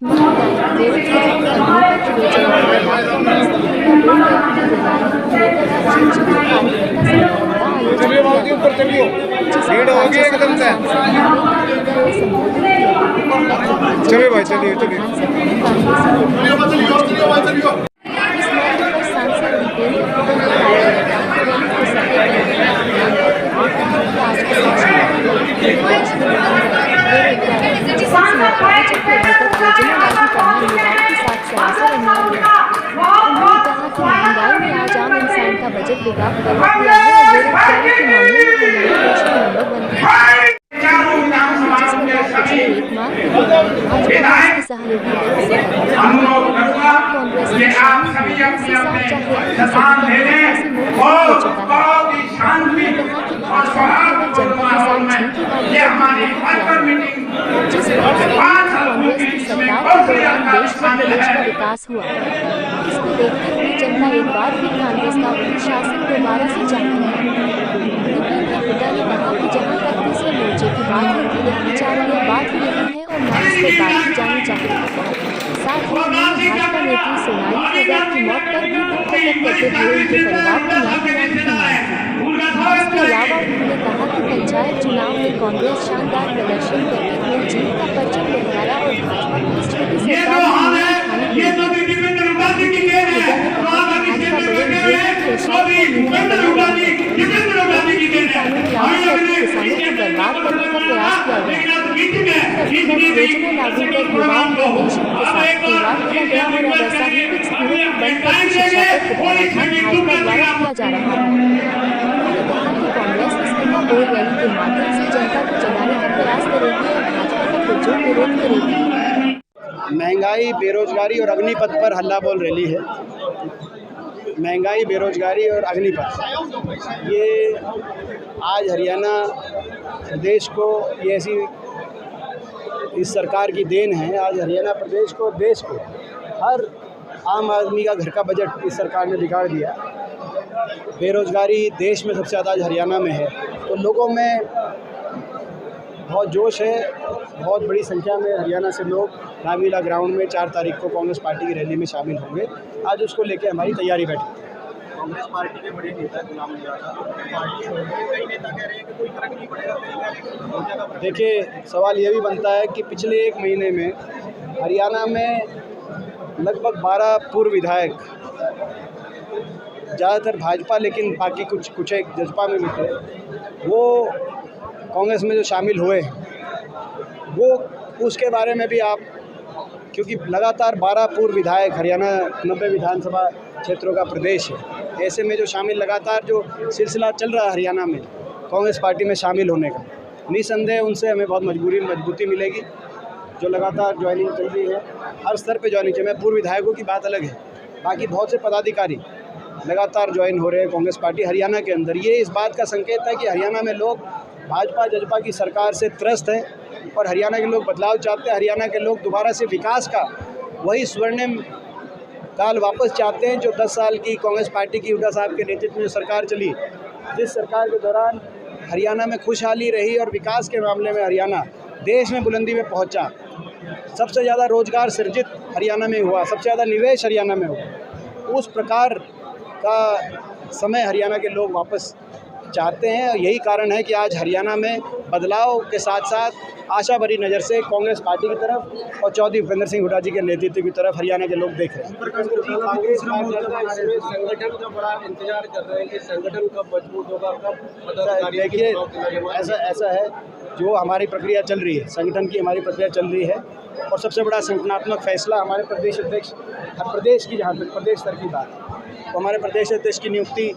चलिए बाबूजी ऊपर चलिए, भीड़ होगी एकदम से। चलिए भाई चलिए चलिए। महंगाई में आज आम इंसान का बजट बेकार कर दिया है और बेरोजगारी के मामले में हरियाणा देश में नंबर 1 पर है। पिछले एक माह के दौरान भाजपा के सहयोगी दल कांग्रेस में शामिल होने से साफ चाहे से मुक्त हो चुका है। उन्होंने कहा कि भाजपा केवल जनता के साथ झूठी बातें जिस कांग्रेस की सरकार के दौरान देश में प्रदेश का विकास हुआ। इसको देखते हुए जनता एक बार फिर कांग्रेस का शासन दोबारा से चाहती है। हुड्डा ने कहा कि जहां तक तीसरे मोर्चे की बात है कि यह विचारणीय बात ही नहीं है और न इस पर बात की जानी चाहिए। साथ ही उन्होंने भाजपा नेत्री सोनाली बेगम की मौत पर भी दुख प्रकट करते हुए उनके परिवार को न्याय दिलाने की मांग की। इसके अलावा उन्होंने कहा कि पंचायत चुनाव में कांग्रेस शानदार प्रदर्शन करते हुए जीत का परचम लहराया और भाजपा की इस छोटी सरकार को किसानों को बर्बाद करने का प्रयास किया गया। योजना लागू कर युवाओं को देश के साथ खिलवाड़ किया गया और अब ऐसा ही कुछ स्कूलों को बंद कर शिक्षा पर कुप्रधान भाजपा द्वारा किया जा रहा है। उन्होंने कहा कि कांग्रेस इस्तीफा बोर्ड रैली के माध्यम से जनता को जगाने का प्रयास करेगी और भाजपा का पुरजोर विरोध करेगी। महंगाई, बेरोजगारी और अग्निपथ पर हल्ला बोल रैली है। महंगाई, बेरोजगारी और अग्निपथ, ये आज हरियाणा प्रदेश को ये ऐसी इस सरकार की देन है। आज हरियाणा प्रदेश को, देश को, हर आम आदमी का घर का बजट इस सरकार ने बिगाड़ दिया। बेरोजगारी देश में सबसे ज़्यादा आज हरियाणा में है, तो लोगों में बहुत जोश है। बहुत बड़ी संख्या में हरियाणा से लोग रामलीला ग्राउंड में 4 तारीख को कांग्रेस पार्टी की रैली में शामिल होंगे। आज उसको लेकर हमारी तैयारी बैठी। कांग्रेस पार्टी के बड़े नेता गुलाम नबी आज़ाद पार्टी कई नेता कह रहे हैं कि कोई फर्क नहीं पड़ेगा। देखिए, सवाल ये भी बनता है कि पिछले 1 महीने में हरियाणा में लगभग 12 पूर्व विधायक, ज़्यादातर भाजपा लेकिन बाकी कुछ एक जजपा में भी थे, वो कांग्रेस में जो शामिल हुए, वो उसके बारे में भी आप, क्योंकि लगातार 12 पूर्व विधायक, हरियाणा 90 विधानसभा क्षेत्रों का प्रदेश है, ऐसे में जो शामिल लगातार जो सिलसिला चल रहा है हरियाणा में कांग्रेस पार्टी में शामिल होने का, निसंदेह उनसे हमें बहुत मजबूती मिलेगी। जो लगातार ज्वाइनिंग चल रही है, हर स्तर पे ज्वाइनिंग चाहिए। मैं पूर्व विधायकों की बात अलग है, बाकी बहुत से पदाधिकारी लगातार ज्वाइन हो रहे हैं कांग्रेस पार्टी हरियाणा के अंदर। ये इस बात का संकेत है कि हरियाणा में लोग भाजपा जजपा की सरकार से त्रस्त हैं और हरियाणा के लोग बदलाव चाहते हैं। हरियाणा के लोग दोबारा से विकास का वही स्वर्णिम काल वापस चाहते हैं जो 10 साल की कांग्रेस पार्टी की हुड्डा साहब के नेतृत्व में सरकार चली, जिस सरकार के दौरान हरियाणा में खुशहाली रही और विकास के मामले में हरियाणा देश में बुलंदी में पहुंचा। सबसे ज़्यादा रोजगार सृजित हरियाणा में हुआ, सबसे ज़्यादा निवेश हरियाणा में हुआ। उस प्रकार का समय हरियाणा के लोग वापस चाहते हैं और यही कारण है कि आज हरियाणा में बदलाव के साथ साथ आशा भरी नज़र से कांग्रेस पार्टी की तरफ और चौधरी भूपेंद्र सिंह हुड्डा जी के नेतृत्व की तरफ हरियाणा के लोग देख रहे हैं। संगठन का बड़ा इंतजार कर रहे हैं कि संगठन कब मजबूत होगा, कब। देखिए, ऐसा है, जो हमारी प्रक्रिया चल रही है, संगठन की हमारी प्रक्रिया चल रही है और सबसे बड़ा संगठनात्मक फैसला हमारे प्रदेश अध्यक्ष, प्रदेश की, जहाँ तक प्रदेश स्तर की बात, तो हमारे प्रदेश अध्यक्ष की नियुक्ति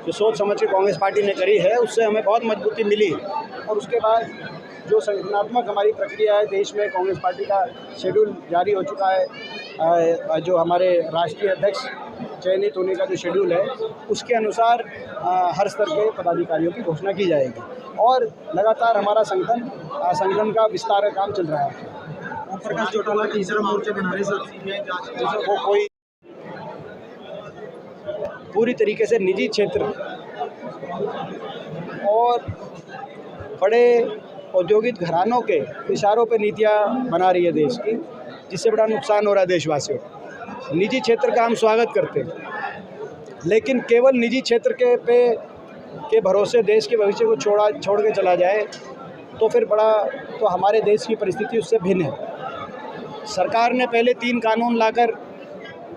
जो सोच समझ के कांग्रेस पार्टी ने करी है, उससे हमें बहुत मजबूती मिली। और उसके बाद जो संगठनात्मक हमारी प्रक्रिया है, देश में कांग्रेस पार्टी का शेड्यूल जारी हो चुका है। जो हमारे राष्ट्रीय अध्यक्ष चयनित होने का जो शेड्यूल है, उसके अनुसार हर स्तर के पदाधिकारियों की घोषणा की जाएगी और लगातार हमारा संगठन का विस्तार का काम चल रहा है। प्रकाश चौटाला तीसरा मोर्चा बना रहे सर, वो कोई पूरी तरीके से निजी क्षेत्र और बड़े औद्योगिक घरानों के इशारों पर नीतियां बना रही है देश की। जिससे बड़ा नुकसान हो रहा है देशवासियों को। निजी क्षेत्र का हम स्वागत करते हैं, लेकिन केवल निजी क्षेत्र के भरोसे देश के भविष्य को छोड़ के चला जाए तो हमारे देश की परिस्थिति उससे भिन्न है। सरकार ने पहले 3 कानून लाकर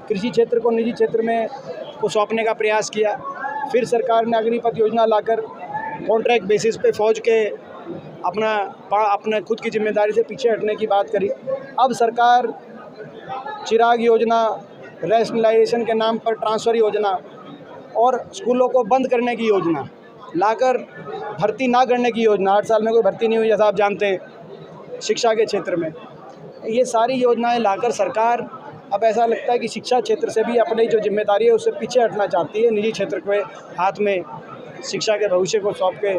कृषि क्षेत्र को निजी क्षेत्र में को सौंपने का प्रयास किया। फिर सरकार ने अग्निपथ योजना लाकर कॉन्ट्रैक्ट बेसिस पे फौज के अपना खुद की जिम्मेदारी से पीछे हटने की बात करी। अब सरकार चिराग योजना, रैशनलाइजेशन के नाम पर ट्रांसफ़र योजना और स्कूलों को बंद करने की योजना लाकर भर्ती ना करने की योजना, 8 साल में कोई भर्ती नहीं हुई जैसा आप जानते हैं शिक्षा के क्षेत्र में, ये सारी योजनाएं लाकर सरकार अब ऐसा लगता है कि शिक्षा क्षेत्र से भी अपनी जो जिम्मेदारी है उससे पीछे हटना चाहती है। निजी क्षेत्र के हाथ में शिक्षा के भविष्य को सौंप के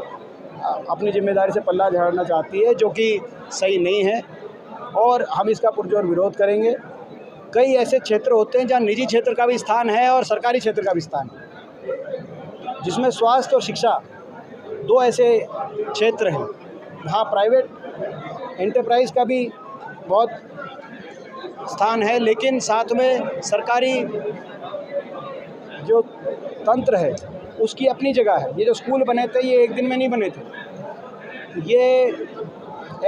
अपनी जिम्मेदारी से पल्ला झाड़ना चाहती है, जो कि सही नहीं है और हम इसका पुरजोर विरोध करेंगे। कई ऐसे क्षेत्र होते हैं जहाँ निजी क्षेत्र का भी स्थान है और सरकारी क्षेत्र का भी स्थान है, जिसमें स्वास्थ्य और शिक्षा 2 ऐसे क्षेत्र हैं जहाँ प्राइवेट एंटरप्राइज़ का भी बहुत स्थान है, लेकिन साथ में सरकारी जो तंत्र है उसकी अपनी जगह है। ये जो स्कूल बने थे ये एक दिन में नहीं बने थे, ये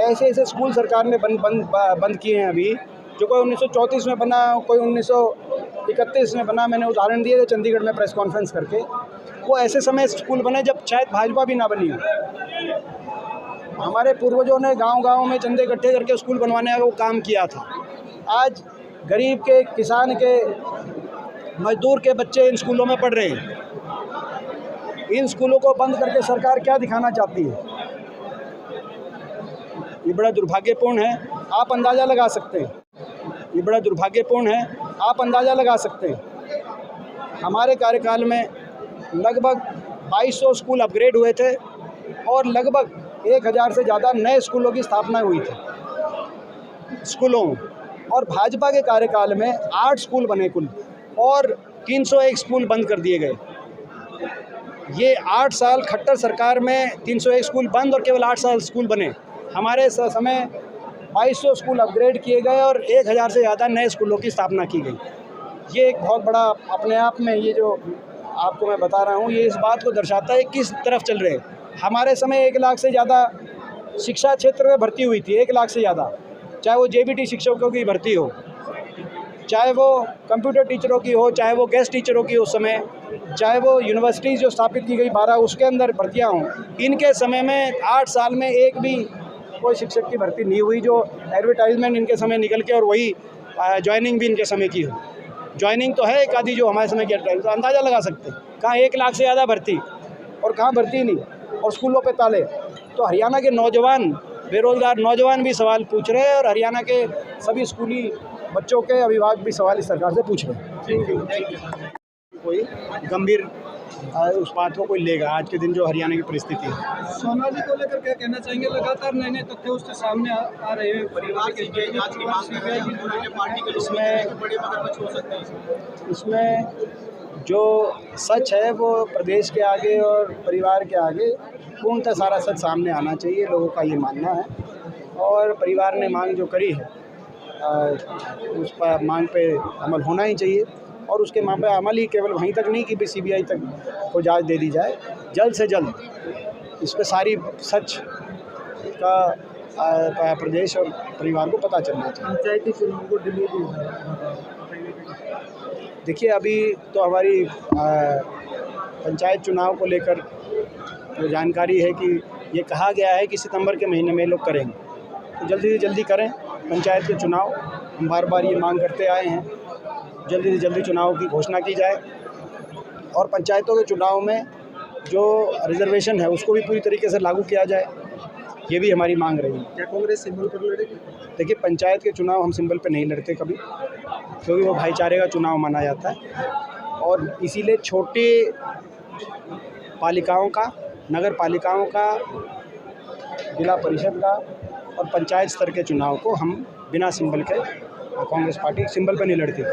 ऐसे स्कूल सरकार ने बंद किए हैं अभी, जो कोई 1934 में बना, कोई 1931 में बना। मैंने उदाहरण दिए थे चंडीगढ़ में प्रेस कॉन्फ्रेंस करके। वो ऐसे समय स्कूल बने जब शायद भाजपा भी ना बनी हो। हमारे पूर्वजों ने गांव-गांव में चंदे इकट्ठे करके स्कूल बनवाने का वो काम किया था। आज गरीब के, किसान के, मजदूर के बच्चे इन स्कूलों में पढ़ रहे हैं। इन स्कूलों को बंद करके सरकार क्या दिखाना चाहती है, ये बड़ा दुर्भाग्यपूर्ण है। आप अंदाज़ा लगा सकते हैं, ये बड़ा दुर्भाग्यपूर्ण है। आप अंदाज़ा लगा सकते हैं हमारे कार्यकाल में लगभग 2200 स्कूल अपग्रेड हुए थे और लगभग 1000 से ज़्यादा नए स्कूलों की स्थापना हुई थी स्कूलों में। और भाजपा के कार्यकाल में 8 स्कूल बने कुल और 301 स्कूल बंद कर दिए गए। ये 8 साल खट्टर सरकार में 301 स्कूल बंद और केवल 8 साल स्कूल बने। हमारे समय 2200 स्कूल अपग्रेड किए गए और 1000 से ज़्यादा नए स्कूलों की स्थापना की गई। ये एक बहुत बड़ा अपने आप में, ये जो आपको मैं बता रहा हूँ, ये इस बात को दर्शाता है किस तरफ चल रहे हैं। हमारे समय 1 लाख से ज़्यादा शिक्षा क्षेत्र में भर्ती हुई थी, 1 लाख से ज़्यादा, चाहे वो जेबीटी शिक्षकों की भर्ती हो, चाहे वो कंप्यूटर टीचरों की हो, चाहे वो गेस्ट टीचरों की उस समय, चाहे वो यूनिवर्सिटीज़ जो स्थापित की गई 12 उसके अंदर भर्तियाँ हों। इनके समय में 8 साल में एक भी कोई शिक्षक की भर्ती नहीं हुई जो एडवर्टाइजमेंट इनके समय निकल के और वही ज्वाइनिंग भी इनके समय की हो। ज्वाइनिंग तो है एक आधी जो हमारे समय की एडवर्टाइज, तो अंदाज़ा लगा सकते हैं कहाँ 1 लाख से ज़्यादा भर्ती और कहाँ भर्ती नहीं, और स्कूलों पे ताले। तो हरियाणा के नौजवान, बेरोज़गार नौजवान भी सवाल पूछ रहे हैं और हरियाणा के सभी स्कूली बच्चों के अभिभावक भी सवाल इस सरकार से पूछ रहे हैं। कोई गंभीर उस बात को कोई लेगा आज के दिन जो हरियाणा की परिस्थिति है। सोनाली को लेकर क्या कहना चाहेंगे? लगातार नए तथ्य उसके सामने आ रहे हैं। परिवार की जांच की मांग कर रहे हैं कि पार्टी के इसमें बड़े मगरमच्छ हो सकते हैं। इसमें जो सच है वो प्रदेश के आगे और परिवार के आगे पूर्णतः सारा सच सामने आना चाहिए, लोगों का ये मानना है। और परिवार ने मांग जो करी है उस पर मांग पे अमल होना ही चाहिए, और उसके मांग पे अमल ही केवल वहीं तक नहीं कि भी सीबीआई तक को जांच दे दी जाए, जल्द से जल्द इस पर सारी सच का प्रदेश और परिवार को पता चलना चाहिए। पंचायती चुनाव को डिलीट देखिए, अभी तो हमारी पंचायत चुनाव को लेकर जो जानकारी है कि ये कहा गया है कि सितंबर के महीने में लोग करेंगे, तो जल्दी से जल्दी करें पंचायत के चुनाव। हम बार बार ये मांग करते आए हैं, जल्दी से जल्दी चुनाव की घोषणा की जाए और पंचायतों के चुनाव में जो रिजर्वेशन है उसको भी पूरी तरीके से लागू किया जाए, ये भी हमारी मांग रही है। क्या कांग्रेस सिंबल पर लड़ेगी? देखिए, पंचायत के चुनाव हम सिंबल पे नहीं लड़ते कभी, क्योंकि वो भाईचारे का चुनाव माना जाता है और इसीलिए छोटे पालिकाओं का, नगर पालिकाओं का, जिला परिषद का और पंचायत स्तर के चुनाव को हम बिना सिंबल के, कांग्रेस पार्टी सिंबल पे नहीं लड़ती।